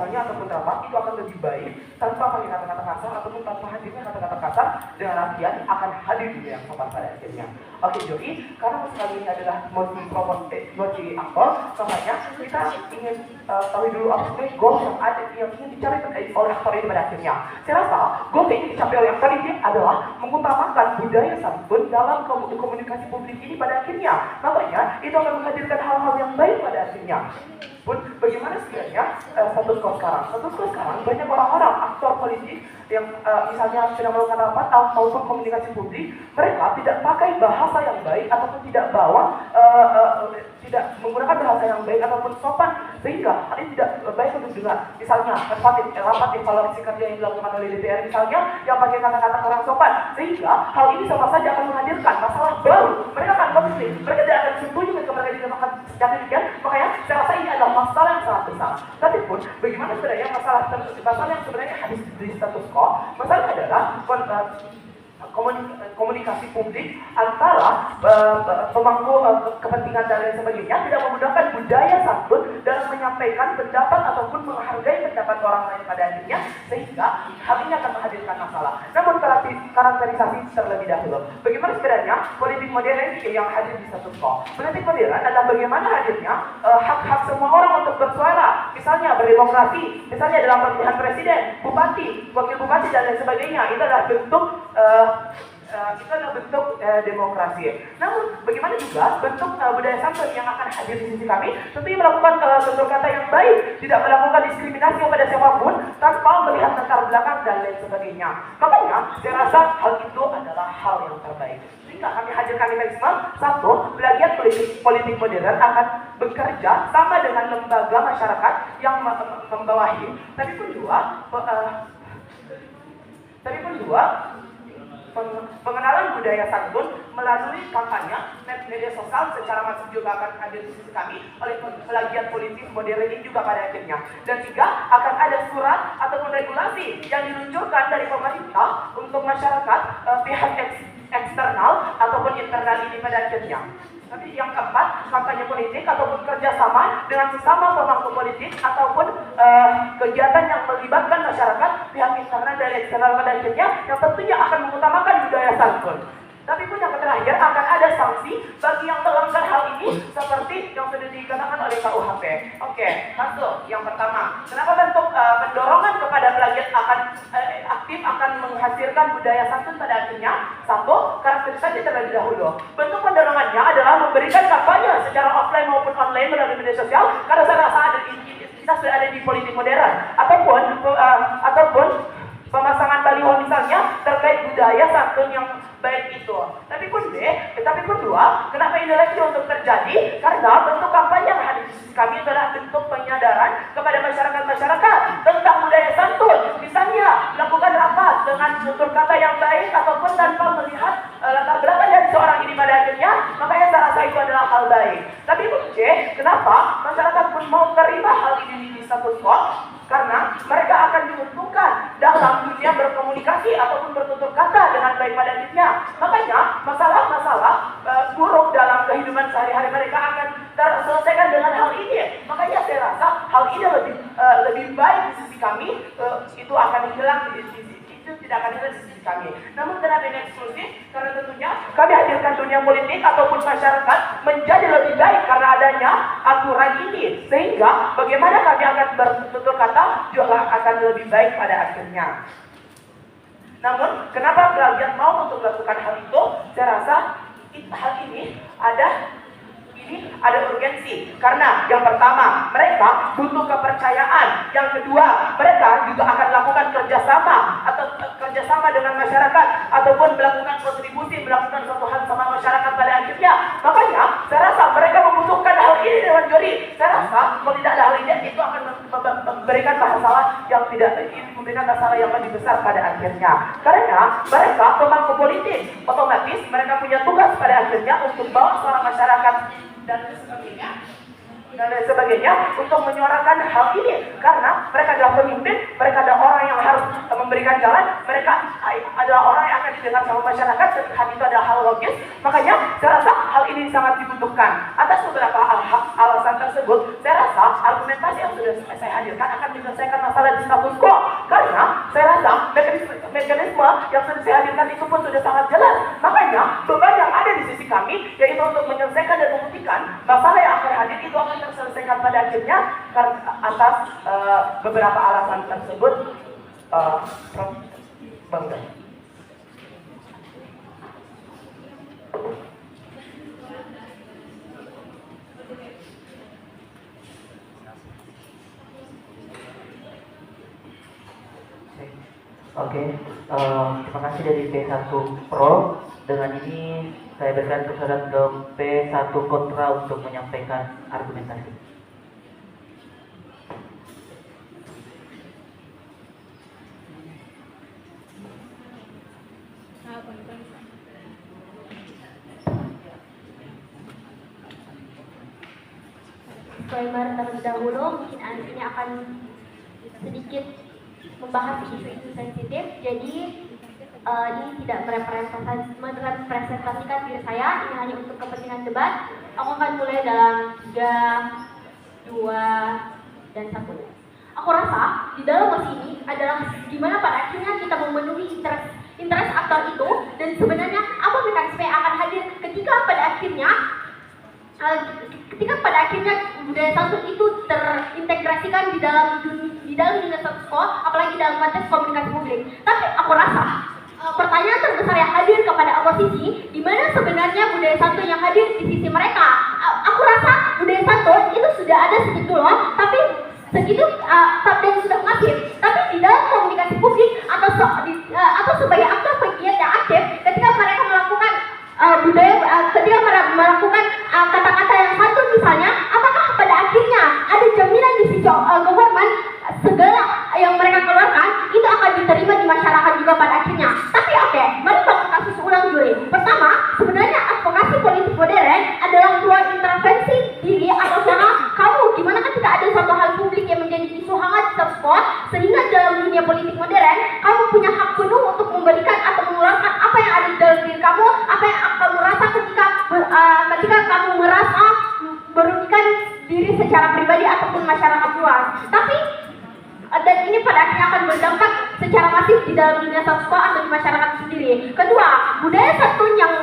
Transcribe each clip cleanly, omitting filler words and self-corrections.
misalnya ataupun rapat itu akan lebih baik tanpa pakai kata-kata kasar ataupun tanpa hadirnya kata-kata kasar, dengan artian akan hadir dunia yang sopan pada akhirnya. Oke, jadi karena sekali ini adalah multi aktor, makanya kita ingin tahu dulu apa sebenarnya goal yang ingin dicapai oleh aktor ini pada akhirnya. Saya rasa goal yang ingin dicapai oleh aktor ini adalah mengutamakan budaya santun dalam komunikasi publik ini pada akhirnya. Makanya itu akan menghadirkan hal-hal yang baik pada akhirnya. Pun bagaimana sebenarnya status quo sekarang? Status quo sekarang banyak orang-orang aktor politik yang misalnya sedang melakukan rapat ataupun komunikasi publik, mereka tidak pakai bahasa yang baik ataupun tidak tidak menggunakan bahasa yang baik ataupun sopan, sehingga hal ini tidak baik untuk dengar. Misalnya rapat evaluasi kerja yang dilakukan oleh DPR misalnya yang pakai kata-kata kurang sopan, sehingga hal ini sama saja akan menghadirkan masalah baru. Mereka akan konflik, mereka tidak akan setuju ketika mereka dikatakan secara demikian. Makanya saya rasa ini adalah masalah yang sangat besar. Tapi pun bagaimana sebenarnya masalah yang sebenarnya habis di status quo? Masalah adalah komunikasi publik antara pemangku kepentingan dan lain sebagainya tidak menggunakan budaya santun dalam menyampaikan pendapat ataupun menghargai pendapat orang lain pada akhirnya, sehingga hal ini akan menghadirkan masalah. Namun karakterisasi terlebih dahulu, bagaimana sebenarnya politik modern yang hadir di status quo? Politik modern adalah bagaimana hadirnya hak-hak semua orang untuk bersuara, misalnya berdemokrasi, misalnya dalam pemilihan presiden, bupati, wakil bupati dan lain sebagainya. Itu adalah bentuk demokrasi. Namun bagaimana juga bentuk budaya santun yang akan hadir di sisi kami? Tentunya melakukan tutur kata yang baik, tidak melakukan diskriminasi kepada siapapun tanpa melihat latar belakang dan lain sebagainya. Makanya saya rasa hal itu adalah hal yang terbaik. Sehingga kami hadirkan mekanisme satu, belajar politik modern akan bekerja sama dengan lembaga masyarakat yang membawahi. Tapi pun dua, pengenalan budaya santun melalui kampanye media sosial secara masif juga akan hadir di sisi kami oleh pelagiat politik modern ini juga pada akhirnya. Dan tiga, akan ada surat ataupun regulasi yang diluncurkan dari pemerintah untuk masyarakat, pihak eksternal ataupun internal ini pada akhirnya. Tapi yang keempat, kampanye politik ataupun kerjasama dengan sesama pemangku politik ataupun kegiatan yang melibatkan masyarakat, pihak internal dan eksternal pada akhirnya, yang tentunya akan mengutamakan budaya santun. Tapi pun yang terakhir, akan ada sanksi bagi yang melanggar hal ini seperti yang sudah dikatakan oleh KUHP. Oke, masuk. Yang pertama, kenapa bentuk pendorongan kepada plagiat akan aktif akan menghasilkan budaya santun pada akhirnya? Satu, karakterisasi terlebih dahulu. Bentuk pendorongannya adalah memberikan kampanye secara offline maupun online melalui media sosial, karena saya rasa kita sudah ada di politik modern, ataupun pemasangan baliho misalnya terkait budaya santun yang baik itu. Tapi pun dua, kenapa ini lagi untuk terjadi? Karena bentuk kampanye yang hadir di sisi kami adalah bentuk penyadaran kepada masyarakat tentang budaya santun. Misalnya, melakukan rapat dengan tutur kata yang baik ataupun tanpa melihat latar belakang dari seorang ini pada akhirnya, makanya saya rasa itu adalah hal baik. Tapi pun kenapa masyarakat pun mau terima hal ini di status quo? Karena mereka akan diuntungkan dalam dunia berkomunikasi ataupun bertutur kata dengan baik pada akhirnya. Makanya masalah-masalah buruk dalam kehidupan sehari-hari mereka akan terselesaikan dengan hal ini. Makanya saya rasa hal ini lebih baik di sisi kami, itu akan hilang itu tidak akan hilang di sisi kami. Namun kenapa ini eksklusif? Karena tentunya kami hadirkan dunia politik ataupun masyarakat menjadi lebih baik karena adanya aturan ini, sehingga bagaimana kami akan bertutur kata juga akan lebih baik pada akhirnya. Namun kenapa plagiat mau untuk melakukan hal itu? Saya rasa hal ini ada urgensi, karena yang pertama, mereka butuh kepercayaan. Yang kedua, mereka juga akan melakukan kerjasama dengan masyarakat ataupun melakukan kontribusi, melakukan suatu hal sama masyarakat pada akhirnya. Makanya saya rasa mereka membutuhkan hal ini dengan juri. Saya rasa kalau tidak ada hal ini, itu akan memberikan masalah yang lebih besar pada akhirnya. Karena mereka pemangku politik, otomatis mereka punya tugas pada akhirnya untuk bawa suara masyarakat dan sebagainya dan lain sebagainya untuk menyuarakan hal ini, karena mereka adalah pemimpin, mereka adalah orang yang harus memberikan jalan, mereka adalah orang yang akan didengar sama masyarakat, dan itu adalah hal logis. Makanya saya rasa hal ini sangat dibutuhkan. Atas beberapa alasan tersebut, saya rasa argumentasi yang sudah saya hadirkan akan menyelesaikan masalah di status quo, karena saya rasa mekanisme yang sudah saya hadirkan itu pun sudah sangat jelas. Makanya beban yang ada di sisi kami yaitu untuk menyelesaikan dan membuktikan masalah yang akan hadir itu akan terselesaikan pada akhirnya. Atas beberapa alasan tersebut, Prof. Bangga. Oke, terima kasih dari P1 Pro. Dengan ini saya berikan kesempatan ke P1 Kontra untuk menyampaikan argumentasi. Disclaimer terlebih dahulu, mungkin ini akan sedikit membahas isu-isu sensitif, jadi ini tidak merepresentasikan diri saya, ini hanya untuk kepentingan debat. Aku akan mulai dalam 3, 2, dan 1. Aku rasa di dalam mosi ini adalah gimana pada akhirnya kita memenuhi interest aktor itu, dan sebenarnya apa mekanisme yang akan hadir ketika pada akhirnya budaya satu itu terintegrasikan di dalam dunia status quo, apalagi dalam konteks komunikasi publik. Tapi aku rasa pertanyaan terbesar yang hadir kepada oposisi, di mana sebenarnya budaya satu yang hadir di sisi mereka. Aku rasa budaya satu itu sudah ada sejak dulu, tapi segitu dan sudah masif. Tapi di dalam komunikasi publik atau sebagai aktor pegiat yang aktif, ketika mereka melakukan ketika melakukan kata-kata yang satu misalnya, apakah pada akhirnya ada jaminan di sisi government segala yang mereka keluarkan itu akan diterima di masyarakat juga pada akhirnya. Tapi oke, mari kita kasus ulang juri. Pertama, sebenarnya advokasi politik modern adalah ruang intervensi diri atau cara kamu gimana ketika ada suatu hal publik yang menjadi isu hangat di status quo, sehingga dalam dunia politik modern kamu punya hak penuh untuk memberikan atau mengeluarkan apa yang ada di dalam diri kamu, apa yang kamu rasa ketika kamu merasa merugikan diri secara pribadi ataupun masyarakat luas. Tapi dan ini pada akhirnya akan berdampak secara masif di dalam dunia status quo atau di masyarakat sendiri. Kedua, budaya satu yang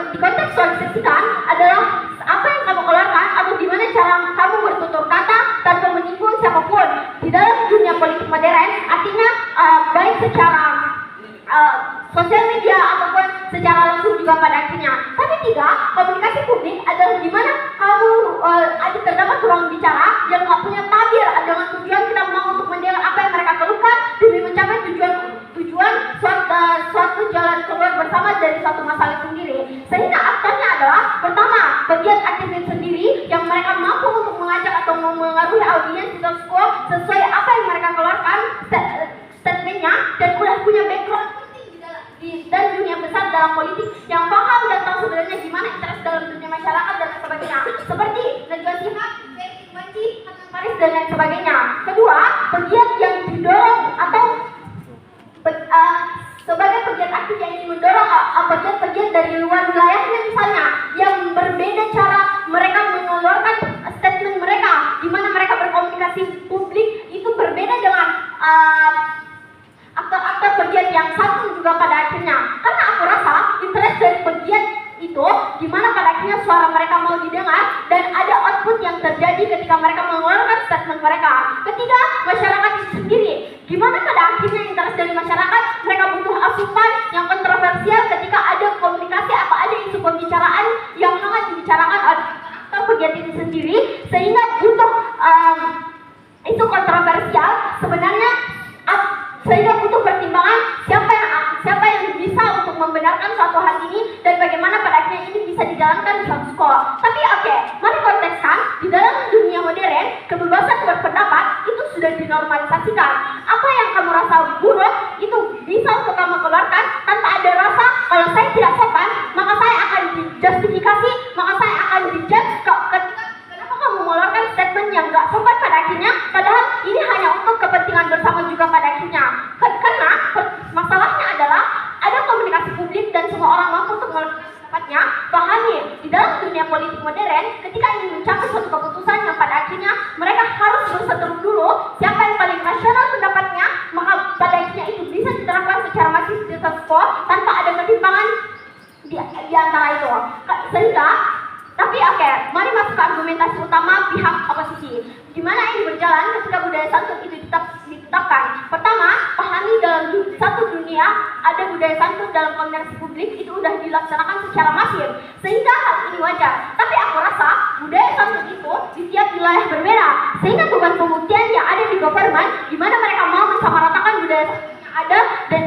dikontekstualisasikan adalah apa yang kamu keluarkan atau gimana cara kamu bertutur kata tanpa menyinggung siapapun di dalam dunia politik modern. Artinya baik secara sosial media ataupun secara langsung juga pada akhirnya. Tapi tiga, komunikasi publik adalah gimana kamu ada terdapat ruang bicara yang gak punya tabir dengan tujuan kita mau untuk mendengar apa yang mereka keluhkan demi mencapai tujuan suatu jalan keluar bersama dari suatu masalah sendiri. Sehingga aktornya adalah pertama, bagian aktivis sendiri yang mereka mampu untuk mengajak atau mengaruhi audiens status quo sesuai apa yang mereka keluarkan statementnya, dan udah punya background dan dunia besar dalam politik yang paham dan tahu sebenarnya gimana interest dalam dunia masyarakat dan sebagainya, seperti negosiasi hak, Paris dan lain sebagainya. Kedua, pegiat yang didorong atau sebagai pegiat aktif yang ingin mendorong pegiat dari luar wilayahnya misalnya, yang berbeda cara mereka mengeluarkan statement mereka, di mana mereka berkomunikasi publik itu berbeda dengan aktor-aktor pegiat yang satu juga pada akhirnya. Karena aku rasa interest dari pegiat itu gimana pada akhirnya suara mereka mau didengar dan ada output yang terjadi ketika mereka mengeluarkan statement mereka. Ketiga, masyarakat itu sendiri, gimana pada akhirnya interest dari masyarakat, mereka butuh asupan yang kontroversial ketika ada komunikasi atau ada isu pembicaraan yang hangat dibicarakan oleh aktor pegiat itu sendiri, sehingga butuh isu kontroversial sebenarnya sehingga butuh pertimbangan siapa yang bisa untuk membenarkan suatu hal ini dan bagaimana pada akhirnya ini bisa dijalankan di status quo. Tapi oke, mari kontekskan di dalam dunia modern kebebasan berpendapat itu sudah dinormalisasikan. Apa yang kamu rasa buruk itu bisa untuk kamu keluarkan tanpa ada rasa kalau saya tidak sopan maka saya akan dijustifikasi, maka saya akan dijudge ketika Bagaimana ini berjalan ketika budaya santun itu ditetapkan? Pertama, pahami dalam satu dunia ada budaya santun dalam komunikasi publik itu sudah dilaksanakan secara masif, sehingga hal ini wajar. Tapi aku rasa budaya santun itu di tiap wilayah berbeda, sehingga beban pembuktian yang ada di government, di mana mereka mau mensamaratakan budaya yang ada dan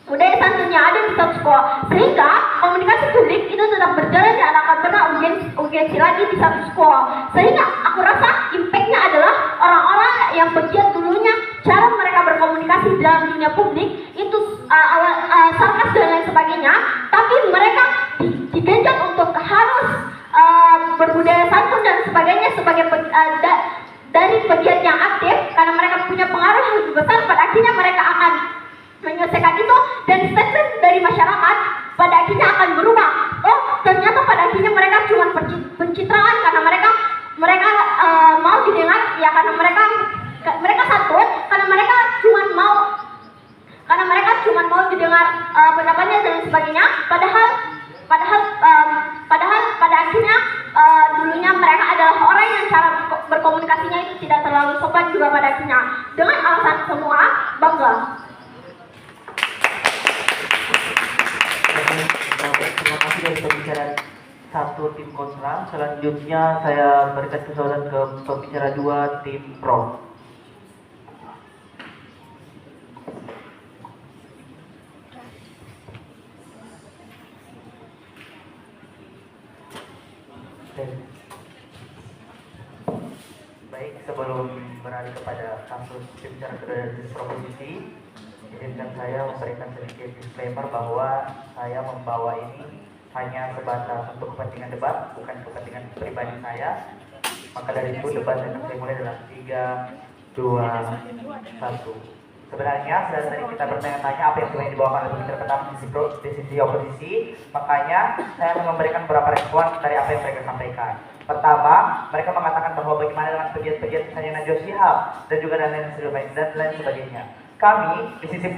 budaya santun yang ada di satu sekolah, sehingga komunikasi publik itu tetap berjalan dan akan pernah urgensi lagi di satu sekolah. Sehingga aku rasa impactnya adalah orang-orang yang pegiat dulunya cara mereka berkomunikasi dalam dunia publik itu sarkas dan lain sebagainya, tapi mereka digenjot untuk harus berbudaya santun dan sebagainya sebagai dari pegiat yang aktif, karena mereka punya pengaruh yang lebih besar. Pada akhirnya mereka akan menyelesaikan itu, dan statement dari masyarakat pada akhirnya akan berubah. Oh, ternyata pada akhirnya mereka cuma pencitraan karena mereka mau didengar, ya karena mereka santun, karena mereka cuma mau didengar pendapatnya dan sebagainya. Padahal pada akhirnya dulunya mereka adalah orang yang cara berkomunikasinya itu tidak terlalu sopan juga pada akhirnya, dengan alasan semua bangga. Terima kasih dari pembicara 1 tim kontra. Selanjutnya saya berikan kesempatan ke pembicara 2 tim pro. Baik, sebelum beralih kepada kasus pembicara kedua dari proposisi, izinkan saya memberikan sedikit disclaimer bahwa saya membawa ini hanya sebatas untuk kepentingan debat, bukan kepentingan pribadi saya. Maka dari itu debat akan saya mulai dalam 3, 2, 1. Sebenarnya tadi kita bertanya-tanya apa yang sebenarnya dibawakan oleh pembicara pertama di sisi oposisi, makanya saya akan memberikan beberapa respon dari apa yang mereka sampaikan. Pertama, mereka mengatakan bahwa bagaimana dengan pegiat-pegiat misalnya Najwa Shihab dan juga dan lain sebagainya. Kami di sisi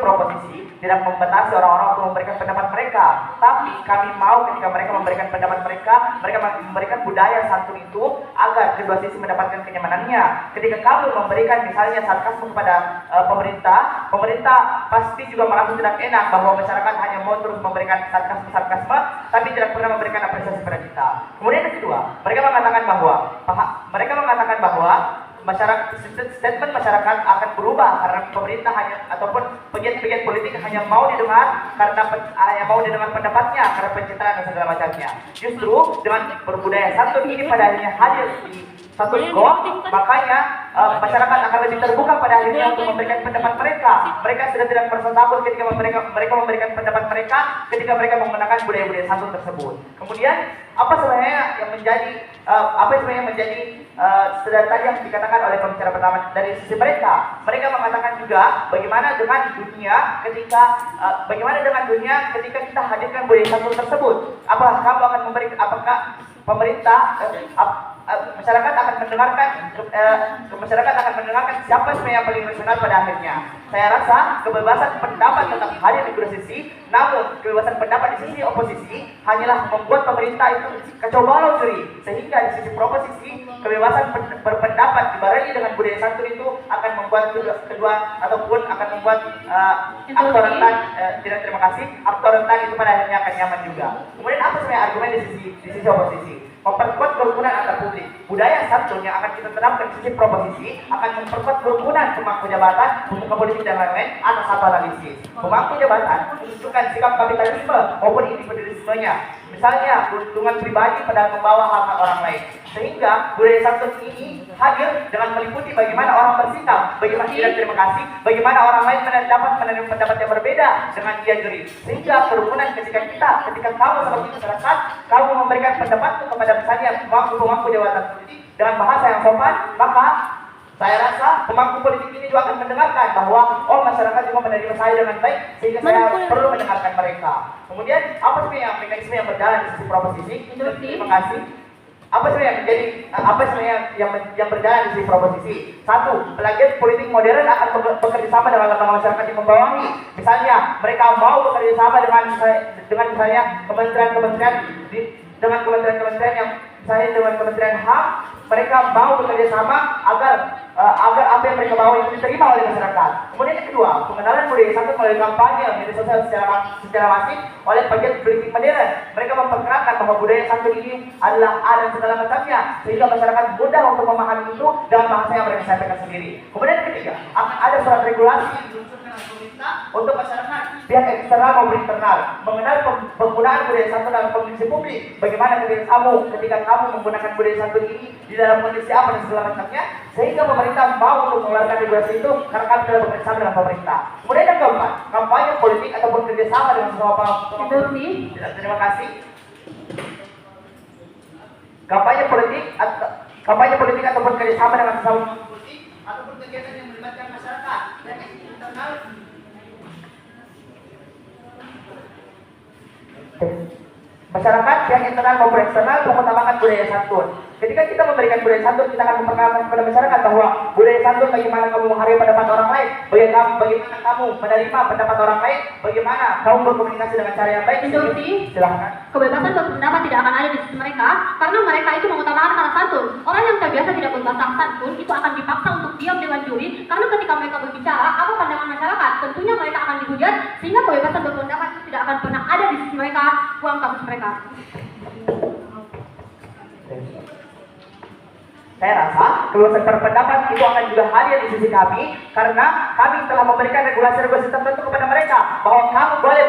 proposisi tidak membatasi orang-orang untuk memberikan pendapat mereka, tapi kami mau ketika mereka memberikan pendapat mereka memberikan budaya santun itu agar kedua sisi mendapatkan kenyamanannya. Ketika kamu memberikan misalnya sarkasme kepada pemerintah pasti juga merasa tidak enak bahwa masyarakat hanya mau terus memberikan sarkasme tapi tidak pernah memberikan apresiasi pada kita. Kemudian yang kedua, mereka mengatakan bahwa statement masyarakat akan berubah karena pemerintah hanya ataupun pegiat-pegiat politik hanya mau didengar karena mau didengar pendapatnya karena pencitraan dan segala macamnya. Justru dengan berbudaya santun ini pada akhirnya hadir di satu sekolah, makanya masyarakat akan lebih terbuka pada akhirnya untuk memberikan pendapat mereka. Mereka sudah tidak merasa takut ketika mereka memberikan pendapat mereka ketika mereka menggunakan budaya-budaya santun tersebut. Kemudian apa sebenarnya yang menjadi tadi yang dikatakan oleh pembicara pertama dari sisi mereka mengatakan juga bagaimana dengan dunia ketika kita hadirkan budaya santun tersebut. Apakah masyarakat akan mendengarkan siapa sebenarnya yang paling rasional pada akhirnya. Saya rasa kebebasan pendapat tetap hadir di kedua sisi, namun kebebasan pendapat di sisi oposisi hanyalah membuat pemerintah itu kacau balau sendiri. Sehingga di sisi proposisi kebebasan berpendapat dibarengi dengan budaya santun itu akan membuat kedua ataupun akan membuat aktor rentan aktor rentan itu pada akhirnya akan nyaman juga. Kemudian apa sebenarnya argumen di sisi oposisi? Memperkuat kerukunan antar publik. Budaya santun yang akan kita terapkan di sisi proposisi akan memperkuat kerukunan pemangku jabatan, pemuka politik dan lain-lain atas satu analisis. Pemangku jabatan menunjukkan sikap kapitalisme maupun individualismenya. Misalnya keuntungan pribadi pada membawa hak-hak orang lain. Sehingga budaya santun ini hadir dengan meliputi bagaimana orang bersikap, bagaimana tidak terima kasih, bagaimana orang lain menerima pendapat yang berbeda dengan dia juri. Sehingga kerukunan ketika kamu sebagai masyarakat, kamu memberikan pendapatmu kepada misalnya pemangku jabatan politik dengan bahasa yang sopan, maka saya rasa pemangku politik ini juga akan mendengarkan bahwa masyarakat juga menerima saya dengan baik, sehingga saya perlu mendengarkan mereka. Kemudian apa sih mekanisme yang berjalan di sisi proposisi? Terima kasih. Apa sebenarnya yang berjalan di sisi proposisi? Satu, pelagiat politik modern akan bekerja sama dengan lembaga masyarakat yang membawahi. Misalnya, mereka mau bekerja sama dengan misalnya kementerian-kementerian yang misalnya dengan Kementerian HAM mereka mau bekerja sama agar apa yang mereka bawa itu diterima oleh masyarakat. Kemudian yang kedua, pengenalan budaya santun melalui kampanye media sosial secara masif oleh pegiat politik modern. Mereka memperkenalkan bahwa budaya santun ini adalah A dan segala macamnya, sehingga masyarakat mudah untuk memahami itu dengan bahasa yang mereka sampaikan sendiri. Kemudian yang ketiga, akan ada surat regulasi yang diluncurkan oleh pemerintah untuk masyarakat, pihak eksternal maupun internal, mengenal penggunaan budaya santun dalam kondisi publik. Bagaimana ketika kamu menggunakan budaya santun ini di dalam kondisi apa dan segala macamnya, sehingga pemerintah mau untuk mengeluarkan regulasi itu karena kami telah bekerjasama dengan pemerintah. Kemudian yang keempat, kampanye politik ataupun kerjasama dengan terima kasih. Kampanye politik ataupun kerjasama dengan sesama politik ataupun kegiatan yang melibatkan masyarakat dan internal. Masyarakat yang internal maupun eksternal mengutamakan budaya santun. Ketika kita memberikan budaya santun, kita akan memperkenalkan kepada masyarakat bahwa budaya santun bagaimana kamu menghargai pendapat orang lain, bagaimana kamu menerima pendapat orang lain, bagaimana kamu berkomunikasi dengan cara yang baik. Silahkan. Kebebasan berpendapat tidak akan ada di sisi mereka karena mereka itu mengutamakan kata santun. Orang yang terbiasa tidak berbahasa santun itu akan dipaksa untuk diam dengan juri karena ketika mereka berbicara apa pandangan masyarakat, tentunya mereka akan dihujat sehingga kebebasan berpendapat itu tidak akan pernah ada di sisi mereka, uang kasus mereka. Saya rasa kebebasan berpendapat itu akan juga hadir di sisi kami karena kami telah memberikan regulasi-regulasi tertentu kepada mereka bahwa kamu boleh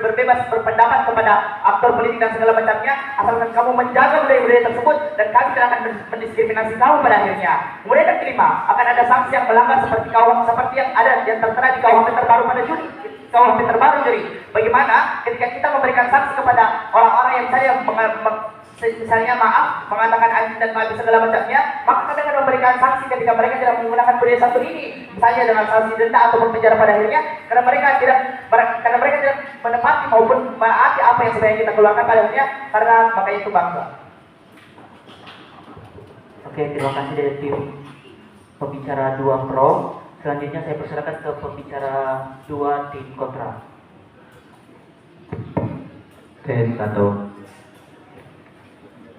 berbebas berpendapat kepada aktor politik dan segala macamnya asalkan kamu menjaga budaya-budaya tersebut dan kami tidak akan mendiskriminasi kamu pada akhirnya. Kemudian yang kelima, akan ada sanksi yang melanggar seperti yang ada yang tertera di KUHP terbaru pada Juni. KUHP terbaru Juri. Bagaimana ketika kita memberikan sanksi kepada orang-orang yang saya misalnya maaf, mengatakan anjing dan babi segala macamnya, maka kita akan memberikan sanksi ketika mereka tidak menggunakan budaya santun ini, misalnya dengan sanksi denda ataupun penjara pada akhirnya, karena mereka tidak menepati maupun menaati apa yang sebenarnya kita keluarkan pada akhirnya, karena makanya itu bangsa. Oke, terima kasih dari tim pembicara 2 pro. Selanjutnya saya persilakan ke pembicara 2 tim kontra. Tes 1.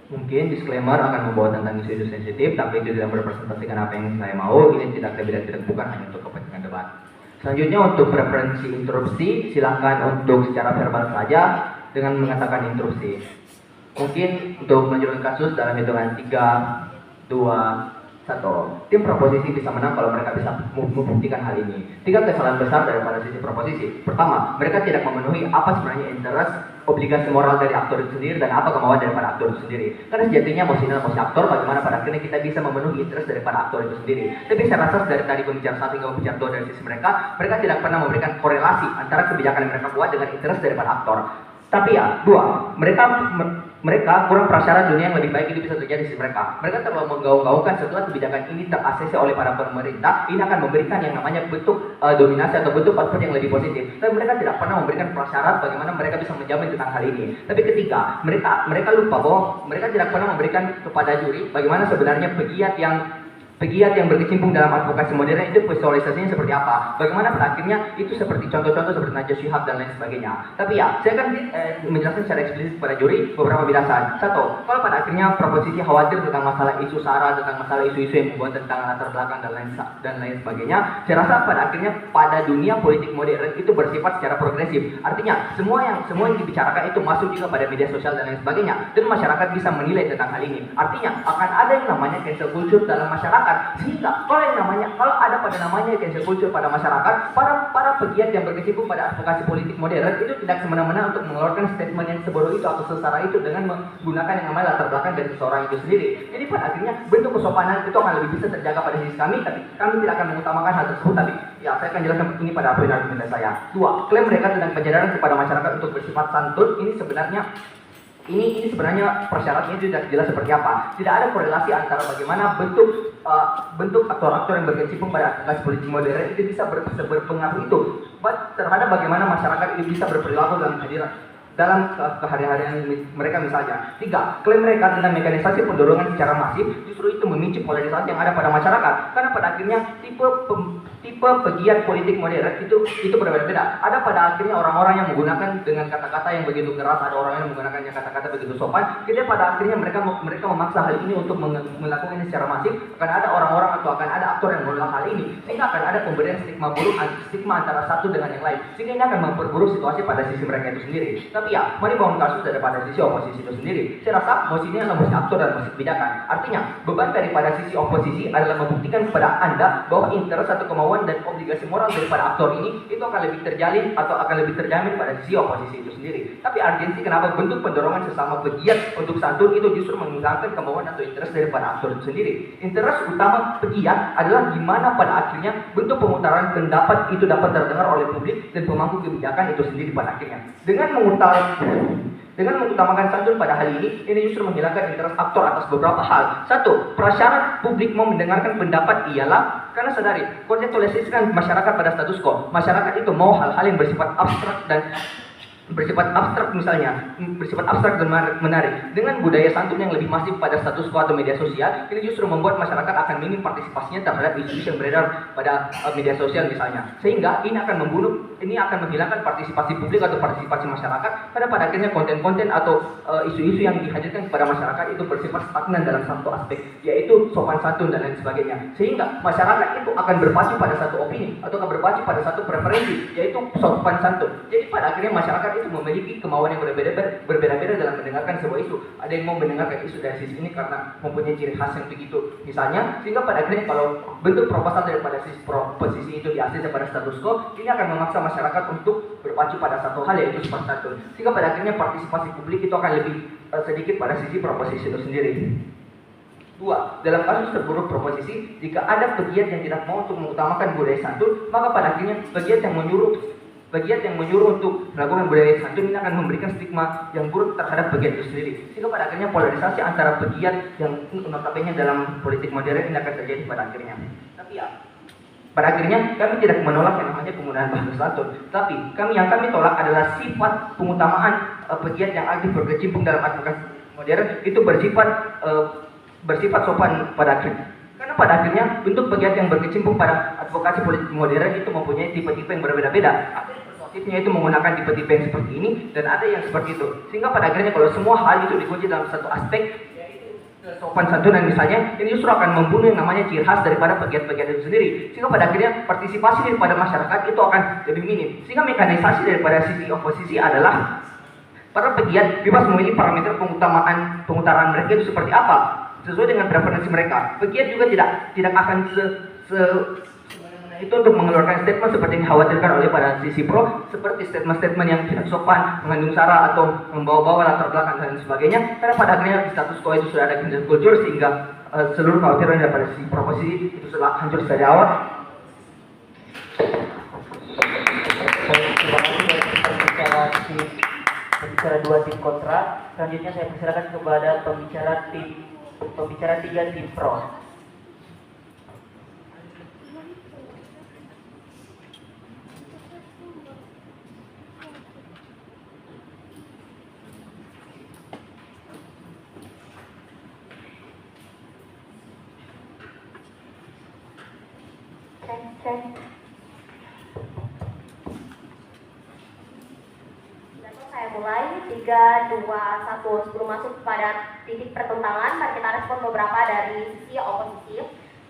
Mungkin disclaimer akan membawa tentang isu-isu sensitif, tapi itu tidak merepresentasikan apa yang saya mau. Ini tidak bukan hanya untuk kepentingan debat. Selanjutnya untuk preferensi interupsi, silakan untuk secara verbal saja dengan mengatakan interupsi. Mungkin untuk melanjutkan kasus dalam hitungan 3, 2, 1. Tim proposisi bisa menang kalau mereka bisa membuktikan hal ini. 3 kesalahan besar daripada sisi proposisi. Pertama, mereka tidak memenuhi apa sebenarnya interest, obligasi moral dari aktor itu sendiri dan apa kemauan daripada aktor itu sendiri. Karena sejatinya mau sinal mau si aktor, bagaimana pada akhirnya kita bisa memenuhi interest daripada aktor itu sendiri. Tapi saya rasa dari tadi pembicara 1 hingga pembicara 2 dari sisi mereka tidak pernah memberikan korelasi antara kebijakan yang mereka buat dengan interest daripada aktor. Tapi ya, 2, mereka kurang prasyarat dunia yang lebih baik itu bisa terjadi di sisi mereka. Mereka terlalu menggaung-gaungkan setelah kebijakan ini terasesi oleh para pemerintah, ini akan memberikan yang namanya bentuk dominasi atau bentuk output yang lebih positif. Tapi mereka tidak pernah memberikan prasyarat bagaimana mereka bisa menjamin tentang hal ini. Tapi ketika mereka lupa bahwa mereka tidak pernah memberikan kepada juri bagaimana sebenarnya pegiat yang berkecimpung dalam advokasi modern itu visualisasinya seperti apa, bagaimana pada akhirnya itu seperti contoh-contoh seperti Najwa Shihab dan lain sebagainya. Tapi ya, saya akan menjelaskan secara eksplisit kepada juri beberapa bidasar. 1, kalau pada akhirnya proposisi khawatir tentang masalah isu SARA, tentang masalah isu-isu yang membuat tentang latar belakang dan lain sebagainya, saya rasa pada akhirnya pada dunia politik modern itu bersifat secara progresif. Artinya semua yang dibicarakan itu masuk juga pada media sosial dan lain sebagainya, dan masyarakat bisa menilai tentang hal ini. Artinya akan ada yang namanya cancel culture dalam masyarakat. Sehingga kalau ada pada namanya cancel culture pada masyarakat, para pegiat yang berkecimpung pada advokasi politik modern itu tidak semena-mena untuk mengeluarkan statement yang sebodoh itu atau sesara itu dengan menggunakan yang namanya latar belakang dari seseorang itu sendiri. Jadi pada akhirnya bentuk kesopanan itu akan lebih bisa terjaga pada sisi kami, tapi kami tidak akan mengutamakan hal tersebut. Tapi ya, saya akan jelaskan ini pada argumen saya. 2, klaim mereka tentang penyadaran kepada masyarakat untuk bersifat santun ini sebenarnya persyaratnya itu tidak jelas seperti apa. Tidak ada korelasi antara bagaimana bentuk aktor-aktor yang berkecimpung pada advokasi politik modern itu bisa berpengaruh itu terhadap bagaimana masyarakat itu bisa berperilaku dalam dalam kehari-harian mereka misalnya. 3. Klaim mereka tentang mekanisasi pendorongan secara masif justru itu memicu polarisasi yang ada pada masyarakat. Karena pada akhirnya tipe pegiat politik modern itu berbeda-beda. Ada pada akhirnya orang-orang yang menggunakan dengan kata-kata yang begitu keras, ada orang yang menggunakan kata-kata begitu sopan. Jadi pada akhirnya mereka memaksa hal ini untuk melakukan ini secara masif. Akan ada orang-orang atau akan ada aktor yang menolak hal ini, sehingga akan ada pemberian stigma buruk, stigma antara satu dengan yang lain, sehingga ini akan memperburuk situasi pada sisi mereka itu sendiri. Tapi ya, mari bangun kasus daripada sisi oposisi itu sendiri. Saya rasa mosi ini adalah mosi aktor dan mosi kebijakan. Artinya, beban daripada sisi oposisi adalah membuktikan kepada Anda bahwa interest atau kemauan dan obligasi moral daripada aktor ini itu akan lebih terjalin atau akan lebih terjamin pada sisi oposisi itu sendiri. Tapi urgensi kenapa bentuk pendorongan sesama pegiat untuk santun itu justru menghilangkan kemauan atau interest daripada aktor itu sendiri. Interest utama pegiat adalah gimana pada akhirnya bentuk pengutaran pendapat itu dapat terdengar oleh publik dan pemangku kebijakan itu sendiri pada akhirnya. Dengan mengutamakan santun pada hal ini justru menghilangkan interest aktor atas beberapa hal. 1. Prasyarat publik mau mendengarkan pendapat ialah karena sadari, konteks toleransikan masyarakat pada status quo. Masyarakat itu mau hal-hal yang bersifat abstrak dan bersifat abstrak dan menarik. Dengan budaya santun yang lebih masif pada status quo atau media sosial, ini justru membuat masyarakat akan minim partisipasinya terhadap isu yang beredar pada media sosial misalnya. Sehingga ini akan menghilangkan partisipasi publik atau partisipasi masyarakat pada akhirnya konten-konten atau isu-isu yang dihadirkan kepada masyarakat itu bersifat stagnan dalam satu aspek, yaitu sopan santun dan lain sebagainya. Sehingga masyarakat itu akan berpacu pada satu opini atau akan berpacu pada satu preferensi, yaitu sopan santun. Jadi pada akhirnya masyarakat itu memiliki kemauan yang berbeda-beda dalam mendengarkan sebuah isu. Ada yang mau mendengarkan isu dari sisi ini karena mempunyai ciri khas yang begitu misalnya, sehingga pada akhirnya kalau bentuk proposal daripada sisi posisi itu diakses pada status quo, ini akan memaksa masyarakat untuk berpacu pada satu hal, yaitu sopan santun. Sehingga pada akhirnya partisipasi publik itu akan lebih sedikit pada sisi proposisi itu sendiri. 2. Dalam kasus terburuk proposisi, jika ada pegiat yang tidak mau untuk mengutamakan budaya santun, maka pada akhirnya pegiat yang menyuruh untuk melakukan budaya santun ini akan memberikan stigma yang buruk terhadap pegiat itu sendiri. Sehingga pada akhirnya polarisasi antara pegiat yang notabene dalam politik modern ini akan terjadi pada akhirnya. Tapi ya, pada akhirnya kami tidak menolak yang namanya penggunaan bahasa santun. Tapi yang kami tolak adalah sifat pengutamaan pegiat yang aktif berkecimpung dalam advokasi modern itu bersifat sopan pada akhirnya. Karena pada akhirnya bentuk pegiat yang berkecimpung pada advokasi politik modern itu mempunyai tipe-tipe yang berbeda-beda. Ada yang persuasifnya itu menggunakan tipe-tipe yang seperti ini, dan ada yang seperti itu. Sehingga pada akhirnya kalau semua hal itu dikunci dalam satu aspek, yaitu sopan santunan misalnya, ini justru akan membunuh yang namanya ciri khas daripada pegiat-pegiat itu sendiri. Sehingga pada akhirnya partisipasi daripada masyarakat itu akan lebih minim. Sehingga mekanisasi daripada sisi oposisi adalah para pegiat bebas memilih parameter pengutaran mereka itu seperti apa, sesuai dengan preferensi mereka. Pegiat juga tidak akan itu untuk mengeluarkan statement seperti yang dikhawatirkan oleh pada sisi pro, seperti statement-statement yang tidak sopan, mengandung sara atau membawa-bawa latar belakang dan sebagainya. Karena pada akhirnya di status quo itu sudah ada cancel culture, sehingga seluruh kekhawatiran daripada sisi proposisi itu sudah hancur dari awal. Terima kasih pembicara dua tim kontra. Selanjutnya saya persilakan kepada pembicara 3 tim pro. Saya mulai 3, 2, 1. Sebelum masuk pada titik pertentangan, mari kita respon beberapa dari sisi oposisi.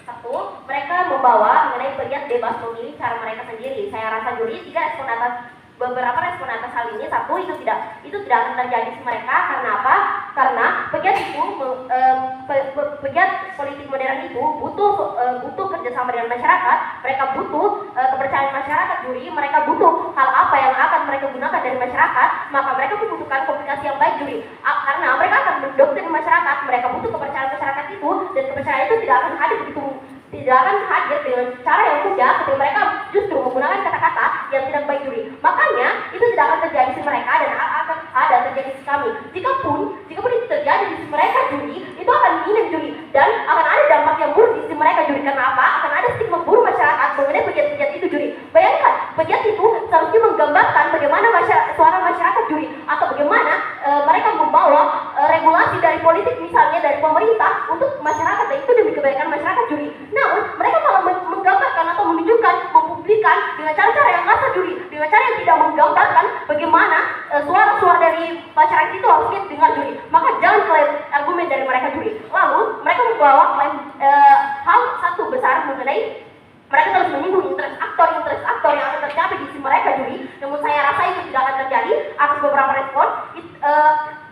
1, mereka membawa mengenai pegiat bebas memilih cara mereka sendiri. Saya rasa juri 3 respon atas beberapa respon atas hal ini. 1, itu tidak akan terjadi di mereka. Karena apa? Karena pegiat politik modern itu butuh kerjasama dengan masyarakat. Mereka butuh kepercayaan masyarakat juri. Mereka butuh hal apa yang akan mereka gunakan dari masyarakat. Maka mereka membutuhkan komunikasi yang baik juri. Karena mereka akan mendoktrin masyarakat. Mereka butuh kepercayaan masyarakat itu, dan kepercayaan itu tidak akan hadir dengan cara yang mudah ketika mereka justru menggunakan kata-kata yang tidak baik juri. Makanya itu tidak akan terjadi di mereka dan akan ada terjadi di kami. Jikapun itu terjadi di mereka juri, itu akan minim juri, dan akan ada dampak yang buruk di mereka juri. Karena apa? Akan ada stigma buruk masyarakat mengenai pegiat-pegiat itu juri. Bayangkan, pegiat itu seharusnya menggambarkan bagaimana suara masyarakat juri, atau bagaimana politik misalnya dari pemerintah untuk masyarakat, dan itu demi kebaikan masyarakat juri. Namun mereka malah menggambarkan atau menunjukkan, mempublikkan dengan cara-cara yang kasar juri, dengan cara yang tidak menggambarkan bagaimana suara-suara dari masyarakat itu harusnya dengar juri. Maka jangan klaim argumen dari mereka juri. Lalu mereka membawa klaim hal satu besar mengenai mereka terus menyinggung interest aktor yang akan tercapai di sisi mereka juri. Namun saya rasa itu tidak akan terjadi atas beberapa respon.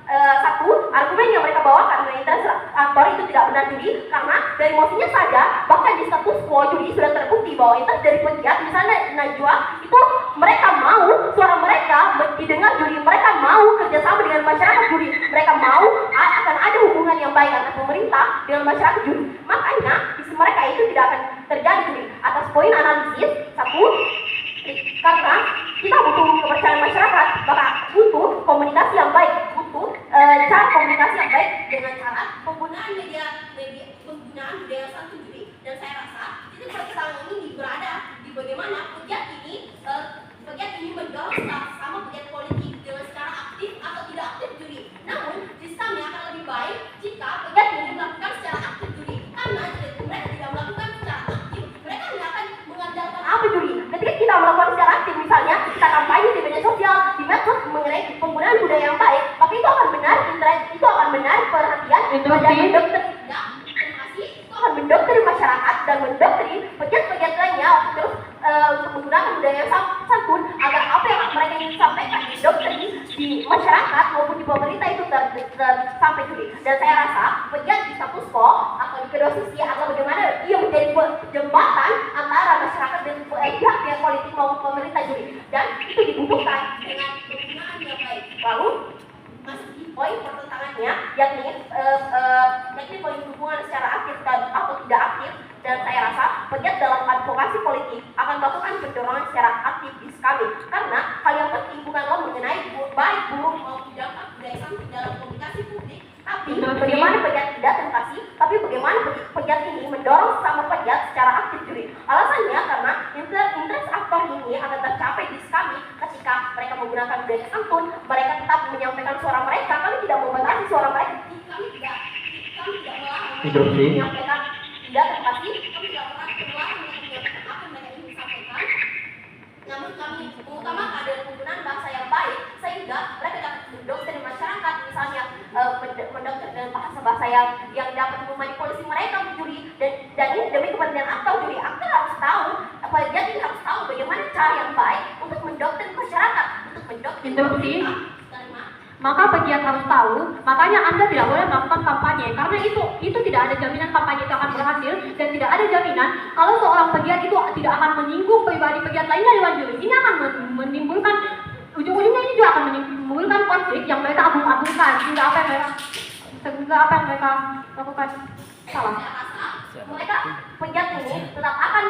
Satu, argumen yang mereka bawakan mengenai interest aktor itu tidak benar juri, karena dari emosinya saja, bahkan di status quo juri sudah terbukti bahwa interest dari pegiat, misalnya Najwa, itu mereka mau suara mereka didengar juri, mereka mau kerjasama dengan masyarakat juri, mereka mau akan ada hubungan yang baik antara pemerintah dengan masyarakat juri. Makanya isi mereka itu tidak akan terjadi juri. Atas poin analisis, satu, karena kita butuh kepercayaan masyarakat, maka butuh komunikasi yang baik, butuh cara komunikasi yang baik dengan cara penggunaan penggunaan budaya santun juri. Dan saya rasa titik persoalan ini berada di bagaimana pegiat ini mendorong sama pegiat politik dengan secara aktif atau tidak aktif juri. Namun sistemnya akan lebih baik jika pegiat ini melakukan secara aktif juri, karena jika mereka tidak melakukan secara aktif, mereka hanya akan mengandalkan apa juri. Ketika kita melakukan secara aktif, misalnya kita kampanye di media sosial, di medsos mengenai penggunaan budaya yang baik, maka itu akan benar perhatian dan mendoktrin masyarakat dan mendoktrin pegiat-pegiat lainnya terus untuk menggunakan budaya yang santun agar apa yang mereka ingin sampaikan di doktrin di masyarakat maupun di pemerintah itu sampai juri. Dan saya rasa pegiat di status quo atau di kedua sisi atau bagaimana ia menjadi jembatan antara masyarakat dan pihak politik maupun pemerintah juri, dan itu dibutuhkan dengan penggunaan yang baik. Lalu masuk di poin pertentangannya, yakni poin hubungan secara aktif atau tidak aktif. Dan saya rasa pegiat dalam advokasi politik akan melakukan pendorongan secara aktif di kami, karena hal yang penting bukanlah mengenai baik buruk maupun dampak budaya santun dalam komunikasi publik, tapi bagaimana pegiat tidak terkasih, tapi bagaimana pegiat ini mendorong sesama pegiat secara aktif juri. Alasannya karena interest aktor ini akan tercapai di kami ketika mereka menggunakan budaya santun, mereka tetap menyampaikan suara mereka, kami tidak membatasi suara mereka, kami tidak menyampaikan tidak terkasih, kami tidak pernah keluar menyampaikan apa yang mereka ingin sampaikan. Namun kami mengutamakan dengan penggunaan bahasa yang baik sehingga mereka dapat mendoktrin masyarakat, misalnya mendoktrin dengan bahasa-bahasa yang dapat memanipulasi mereka juri, dan ini demi kepentingan aktor juri. Aktor harus tahu, pegiat ini harus tahu bagaimana cara yang baik untuk mendoktrin masyarakat, untuk mendoktrin pemerintah. Maka pegiat harus tahu, makanya Anda tidak boleh melakukan kampanye, karena itu tidak ada jaminan kampanye itu akan berhasil, dan tidak ada jaminan kalau seorang pegiat itu tidak akan menyinggung pribadi pegiat lainnya di luar juri. Ini akan menimbulkan, ujung-ujungnya ini juga akan menimbulkan konflik yang mereka agung-agungkan, sehingga apa yang mereka lakukan salah. Mereka pegiat ini tetap akan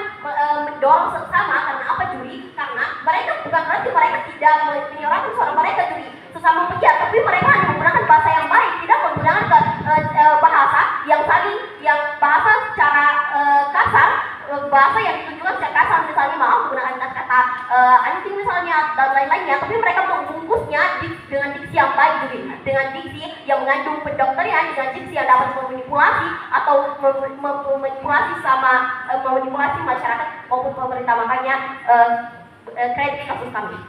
mendorong sesama, karena apa juri? Karena mereka bukan berarti mereka tidak menyuarakan suara mereka juri sesama pegiat, tapi mereka hanya menggunakan bahasa yang baik, tidak menggunakan bahasa yang bahasa secara kasar, bahasa yang ditunjukkan secara kasar, misalnya maaf menggunakan kata-kata anjing misalnya dan lain-lainnya, tapi mereka membungkusnya dengan diksi yang baik juri, dengan diksi yang mengandung pendokterian, dengan diksi yang dapat memanipulasi atau memanipulasi masyarakat maupun pemerintah. Makanya kredit kasus kami.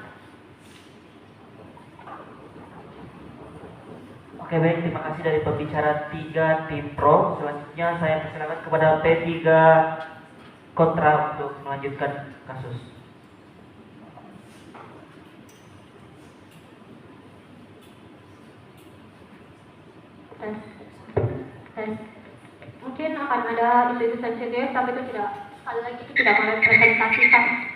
Oke, baik, terima kasih dari pembicara 3 tim pro. Selanjutnya saya persilakan kepada P3 kontra untuk melanjutkan kasus. Mungkin akan ada isu-isu sensitif, tapi itu tidak, sekali lagi itu tidak merepresentasikan.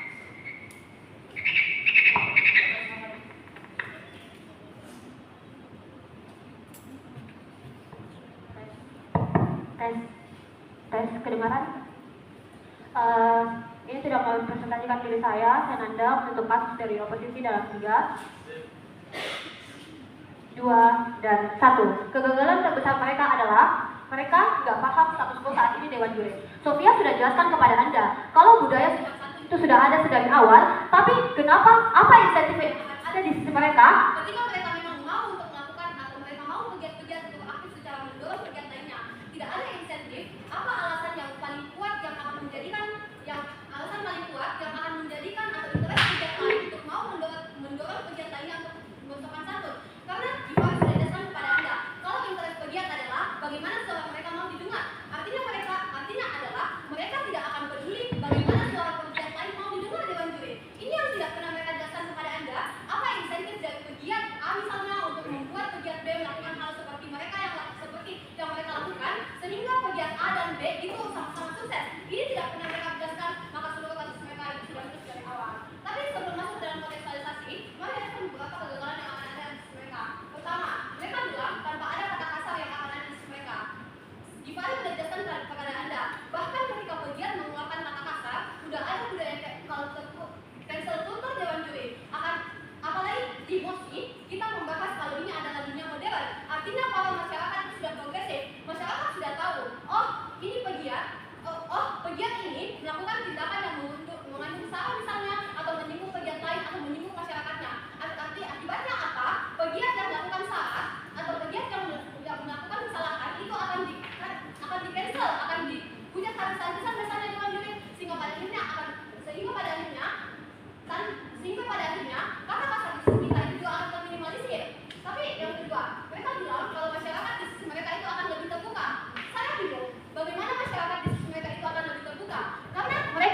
Tes kedengaran? Ini tidak merepresentasikan diri saya nandang untuk kasus dari oposisi dalam 3, 2, dan 1. Kegagalan terbesar mereka adalah mereka nggak paham status quo saat ini Dewan Juri. Sofia sudah jelaskan kepada Anda kalau budaya itu sudah ada sedari awal, tapi kenapa, apa insentif yang ada di sisi mereka? Ketika mereka memang mau untuk melakukan atau mereka mau pegiat-pegiat untuk aktif secara mendorong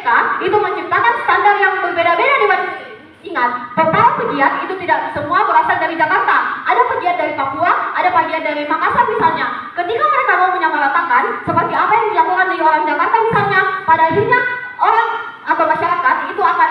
mereka itu menciptakan standar yang berbeda-beda dengan ingat, total pegiat itu tidak semua berasal dari Jakarta. Ada pegiat dari Papua, ada pegiat dari Makassar misalnya. Ketika mereka mau menyamaratakan seperti apa yang dilakukan di orang Jakarta misalnya, pada akhirnya orang atau masyarakat itu akan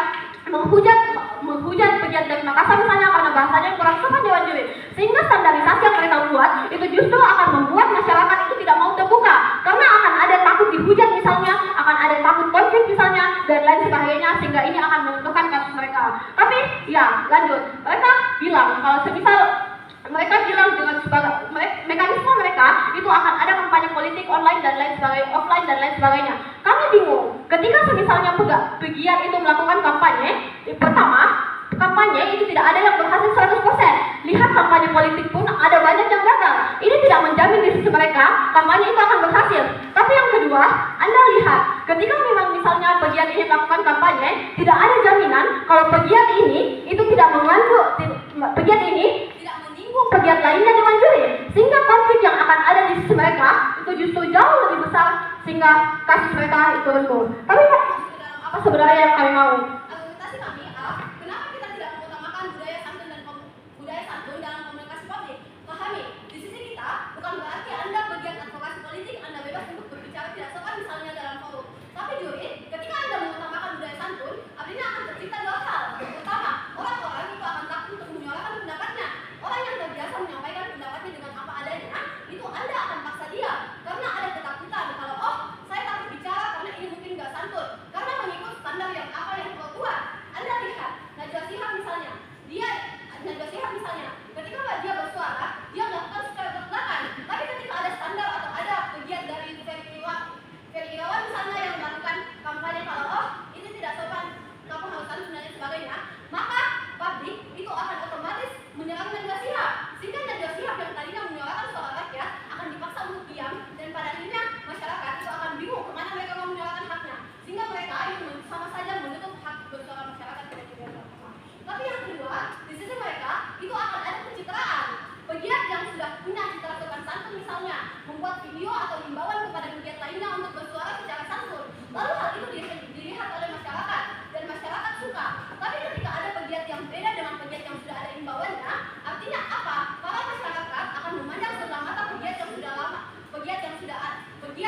menghujat pegiat dari Makassar misalnya karena bahasanya yang kurang sopan Dewan Juri. Sehingga standarisasi yang mereka buat itu justru akan membuat masyarakat itu tidak mau terbuka karena akan ada takut dihujat misalnya, akan ada takut konflik misalnya dan lain sebagainya, sehingga ini akan menentukan kasus mereka. Tapi ya lanjut, mereka bilang kalau semisal mereka bilang dengan mekanisme mereka itu akan ada kampanye politik online dan lain sebagainya, offline dan lain sebagainya. Kami bingung ketika semisalnya pegiat itu melakukan kampanye. Pertama, kampanye itu tidak ada yang berhasil 100%. Lihat kampanye politik pun ada banyak yang gagal. Ini tidak menjamin di sisi mereka kampanye itu akan berhasil. Tapi yang kedua, Anda lihat ketika memang misalnya pegiat ini melakukan kampanye, tidak ada jaminan kalau pegiat ini itu tidak mengandung pegiat ini tidak menyinggung pegiat lainnya Dewan Juri, sehingga konflik yang akan ada di sisi mereka itu justru jauh lebih besar sehingga kasus mereka itu runtuh. Tapi apa sebenarnya yang kami mau? Argumentasi kami kenapa kita tidak mengutamakan budaya santun dalam komunikasi publik? Pahami, di sisi kita bukan berarti Anda bagian advokasi politik, Anda bebas untuk berbicara tidak sopan misalnya dalam forum. Tapi juri, ketika Anda mengutamakan budaya santun, artinya akan tercipta dua hal. Pertama, orang-orang itu akan takut untuk menyuarakan pendapatnya. Orang yang terbiasa menyampaikan pendapatnya dengan apa adanya, itu Anda akan paksa dia karena ada ketakutan kalau saya takut bicara karena ini mungkin nggak santun, karena mengikut standar yang kuat. Anda lihat Najwa Shihab misalnya, ketika dia bersuara, dia melakukan secara belak-belakan. Tapi ketika ada standar atau ada pegiat dari Ferry Irawan misalnya yang melakukan kampanye kalau ini tidak sopan, kamu harus santun dan lain sebagainya, maka publik itu akan otomatis menyerang Najwa Shihab, sehingga Najwa Shihab yang tadinya menyuarakan suara rakyat akan dipaksa untuk diam, dan pada akhirnya masyarakat itu akan bingung kemana mereka mau menyuarakan haknya, sehingga mereka itu sama saja menutup hak bersuara masyarakat tidak juga. Tapi yang kedua, di sisi mereka itu akan ada pencitraan. Pegiat yang sudah punya citra sopan santun misalnya membuat video atau himbauan kepada pegiat lainnya untuk bersuara secara santun. Lalu hal itu dilihat oleh masyarakat dan masyarakat suka. Tapi ketika ada pegiat yang beda dengan pegiat yang sudah ada himbauannya, artinya apa? Para masyarakat akan memandang sebelah mata pegiat yang sudah lama, pegiat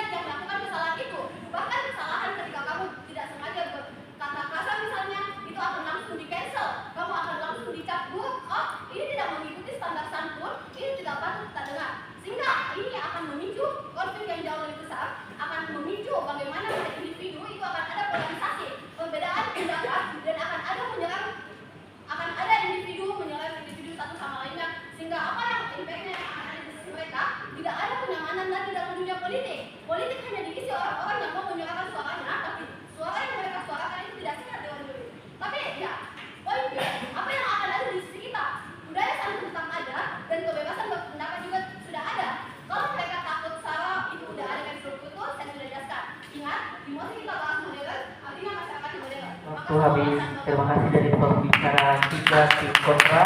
yang melakukan kesalahan itu. Bahkan kesalahan ketika kamu tidak sengaja berkata kasar misalnya, itu akan langsung di-cancel. Kamu akan langsung dicap buruk. Ini tidak mengikuti standar santun, ini tidak patut kita dengar. Sehingga ini akan memicu konflik yang jauh lebih besar, akan memicu bagaimana pada individu itu akan ada polarisasi, perbedaan pendapat, dan akan ada individu menyerang individu satu sama lainnya, sehingga apa yang impact-nya yang akan ada di sisi mereka, tidak ada kenyamanan lagi dalam dunia politik. Politik hanya diisi orang-orang yang mau menyuarakan suaranya, tapi suara yang mereka suarakan itu tidak sehat Dewan Juri. Tapi ya, poin B, apa yang akan ada di sisi kita? Budaya santun tetap ada, dan kebebasan berpendapat juga sudah ada. Kalau mereka takut SARA itu udah ada kan struktur, saya sudah jelaskan. Ingat, di mosi kita bahas modern, artinya masyarakat modern. Waktu habis. Terima kasih dari pembicara 3 tim kontra.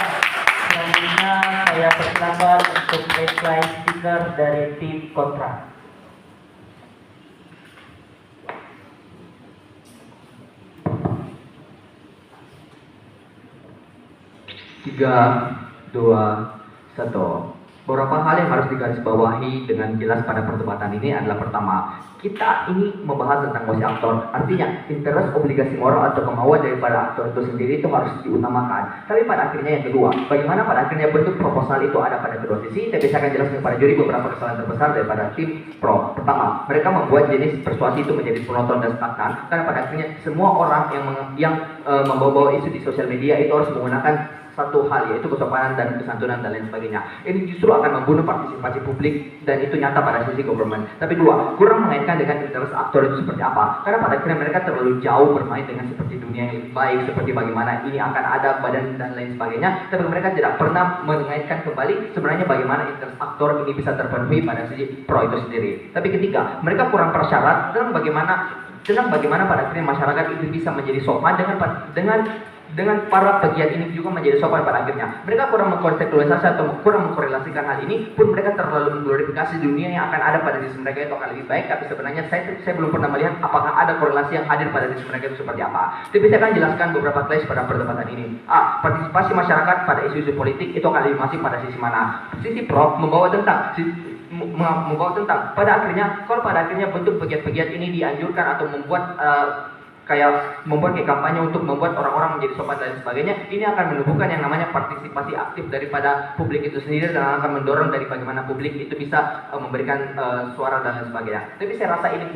Selanjutnya saya persilakan untuk backline speaker dari tim kontra. Tiga, dua, satu. Beberapa hal yang harus digarisbawahi dengan jelas pada perdebatan ini adalah pertama, kita ini membahas tentang mosi aktor, artinya interest, obligasi moral atau kemauan daripada aktor itu sendiri itu harus diutamakan. Tapi pada akhirnya yang kedua, bagaimana pada akhirnya bentuk proposal itu ada pada kedua sisi. Saya bisa akan jelaskan kepada juri beberapa kesalahan terbesar daripada tim pro. Pertama, mereka membuat jenis persuasi itu menjadi monoton dan stagnan, karena pada akhirnya semua orang yang membawa isu di sosial media itu harus menggunakan satu hal, yaitu kesopanan dan kesantunan dan lain sebagainya. Ini justru akan membunuh partisipasi publik dan itu nyata pada sisi government. Tapi dua, kurang mengaitkan dengan interest aktor itu seperti apa, karena pada akhirnya mereka terlalu jauh bermain dengan seperti dunia yang lebih baik, seperti bagaimana ini akan ada badan dan lain sebagainya, tapi mereka tidak pernah mengaitkan kembali sebenarnya bagaimana interest aktor ini bisa terpenuhi pada sisi pro itu sendiri. Tapi ketiga, mereka kurang persyarat dengan bagaimana pada akhirnya masyarakat itu bisa menjadi sopan dengan dengan para pegiat ini juga menjadi sopan pada akhirnya. Mereka kurang mengkontekstualisasi atau kurang mengkorelasikan hal ini, pun mereka terlalu mengglorifikasi dunia yang akan ada pada diri mereka itu akan lebih baik. Tapi sebenarnya saya belum pernah melihat apakah ada korelasi yang hadir pada diri mereka itu seperti apa. Tapi saya akan jelaskan beberapa slides pada perdebatan ini. Partisipasi masyarakat pada isu-isu politik itu akan lebih masif pada sisi mana? Sisi pro membawa tentang pada akhirnya, kalau pada akhirnya bentuk pegiat-pegiat ini dianjurkan atau membuat kayak kampanye untuk membuat orang-orang menjadi sopan dan sebagainya, ini akan menumbuhkan yang namanya partisipasi aktif daripada publik itu sendiri dan akan mendorong dari bagaimana publik itu bisa memberikan suara dan lain sebagainya. Tapi saya rasa ini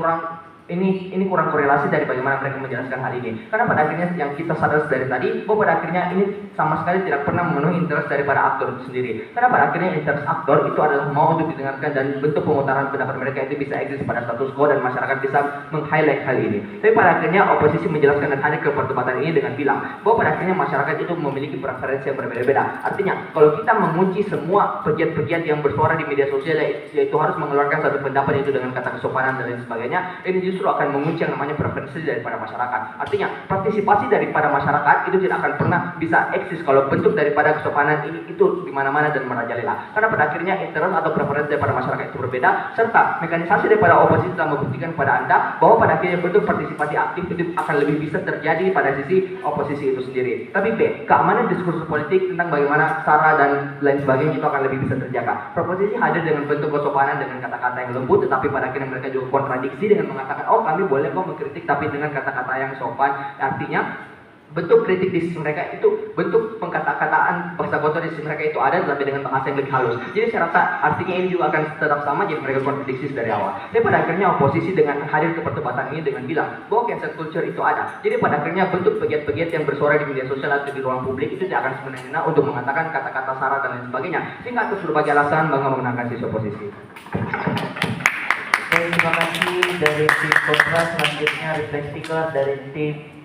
kurang korelasi dari bagaimana mereka menjelaskan hal ini. Karena pada akhirnya yang kita sadar dari tadi, bahwa pada akhirnya ini sama sekali tidak pernah memenuhi interest daripada aktor itu sendiri. Karena pada akhirnya interest aktor itu adalah mau untuk didengarkan dan bentuk pemutaran pendapat mereka itu bisa eksis pada status quo dan masyarakat bisa meng-highlight hal ini. Tapi pada akhirnya oposisi menjelaskan dan hadir ke perdebatan ini dengan bilang bahwa pada akhirnya masyarakat itu memiliki preferensi yang berbeda-beda. Artinya, kalau kita mengunci semua pegiat-pegiat yang bersuara di media sosial yaitu harus mengeluarkan satu pendapat itu dengan kata kesopanan dan lain sebagainya, ini justru akan mengunci yang namanya preferensi daripada masyarakat. Artinya, partisipasi daripada masyarakat itu tidak akan pernah bisa eksis kalau bentuk daripada kesopanan ini itu di mana-mana dan merajalela. Karena pada akhirnya interest atau preferensi daripada masyarakat itu berbeda, serta mekanisasi daripada oposisi telah membuktikan kepada Anda bahwa pada akhirnya bentuk partisipasi aktif itu akan lebih bisa terjadi pada sisi oposisi itu sendiri. Tapi B, keamanan diskursus politik tentang bagaimana SARA dan lain sebagainya itu akan lebih bisa terjaga. Proposisi hadir dengan bentuk kesopanan dengan kata-kata yang lembut, tetapi pada akhirnya mereka juga kontradiksi dengan mengatakan, oh kami boleh kok mengkritik tapi dengan kata-kata yang sopan. Artinya bentuk kritik di sisi mereka itu, bentuk pengkata-kataan bahasa kotor di sisi mereka itu ada, tapi dengan bahasa yang lebih halus. Jadi saya rasa artinya ini juga akan tetap sama, jadi mereka kontradiksi dari awal. Tapi pada akhirnya oposisi dengan hadir ke perdebatan ini dengan bilang bahwa cancel culture itu ada. Jadi pada akhirnya bentuk pegiat-pegiat yang bersuara di media sosial atau di ruang publik itu tidak akan semena-mena untuk mengatakan kata-kata sara dan lain sebagainya. Sehingga atas berbagai alasan bangga memenangkan sisi oposisi. Terima kasih dari tim kontra. Selanjutnya replay speaker dari tim